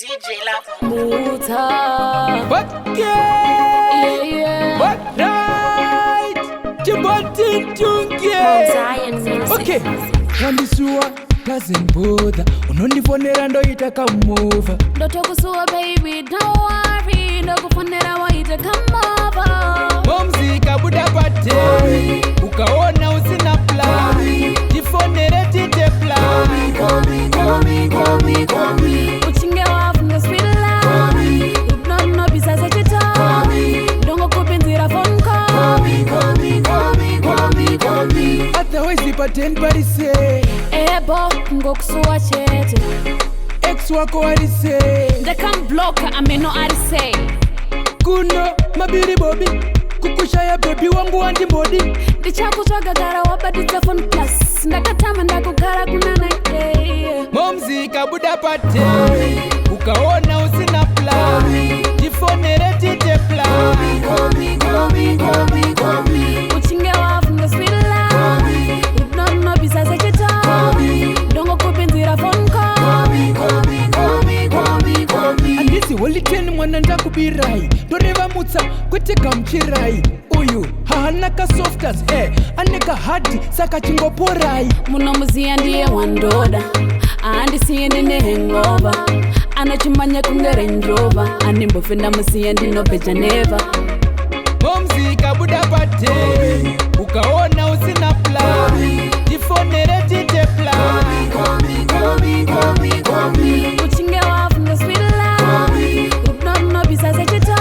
DJ Love. Muta. But yeah. But right. Jabati Junkie. Okay. Wandisuwa doesn't bother. Unondifonera ndoita kamova. Ndotokusuwa baby, don't worry. Ndokufonera waita kamova. Momzika buda pate. Ukaona usina plan. Jifonere tite plan. Uchinge wafu nga sweet love. Unono bisaza chita. Dongo kupinzira phone call. Otherwise paten parise. Ebo ngokusuwa chete. Ex wako arise. Ndakambloka ameno arise. Kuno mabiri bobi. Kukushaya baby wangu wanti body. Ndichakutsvagagara wabaditsa phone plus. Ndakatama ndakugara kunana Momzika buda pate. Ukaona usina plan. Jifonere tite plan. Uchinge wafu nga sweet love. Unono bisaza chita. Dongo kupinzira phone call. Andisi woliteni mwana ndakubirai. Doreva mutsa kweteka mchirai. Uyu hahanaka softers aneka hadi saka chingoporai. Munomuziya ndiye wandoda. Andisiye ndine hangover. Anochimanya kunge Range Rover. Animbofenda musiya ndinobeja never. Momzika buda pate. Ukaona usina plan. Jifonere tite plan. Uchinge wafu nga sweet love. Unono bisaza chita.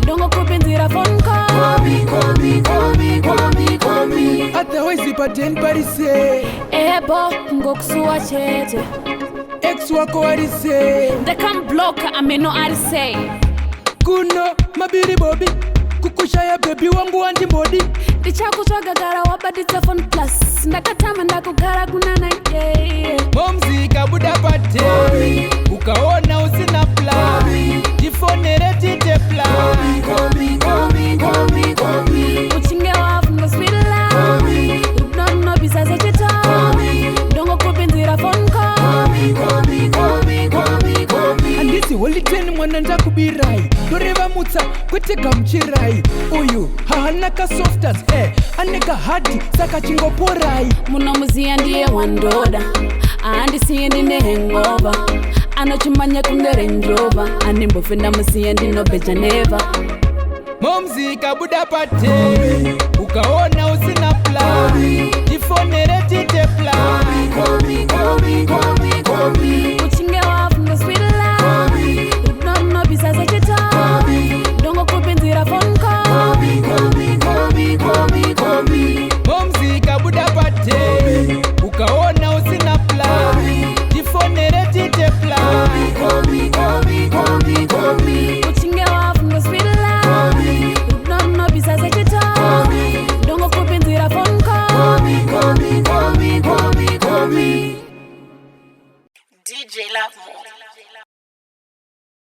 Dongo kupinzira phone call. Otherwise paten parise. Ebo ngokusuwa chete. Ex wako arise. Ndakambloka ameno arise. Kuno mabiri bobi. Kukushaya baby wangu wanti body. Ndichakutsvagagara wabaditsa phone plus. Ndakatama ndakugara kunana Momzika buda pate. Ukaona usina plan. Jifonere tite plan. Uchinge wafu nga sweet love. Unono bisaza chita. Dongo kupinzira phone call. Andisi woliteni mwana ndakubirai. Doreva mutsa kweteka mchirai. Uyu hahanaka softers aneka hadi saka chingoporai. Munomuziya ndiye wandoda. Andisiye ndine hangover. Anochimanya kunge Range Rover. Animbofenda musiya ndinobeja never. Momzika buda pate. Ukaona usina plan. Jifonere tite plan. Uchinge wafu nga sweet love. Unono bisaza chita. Dongo kupinzira phone call.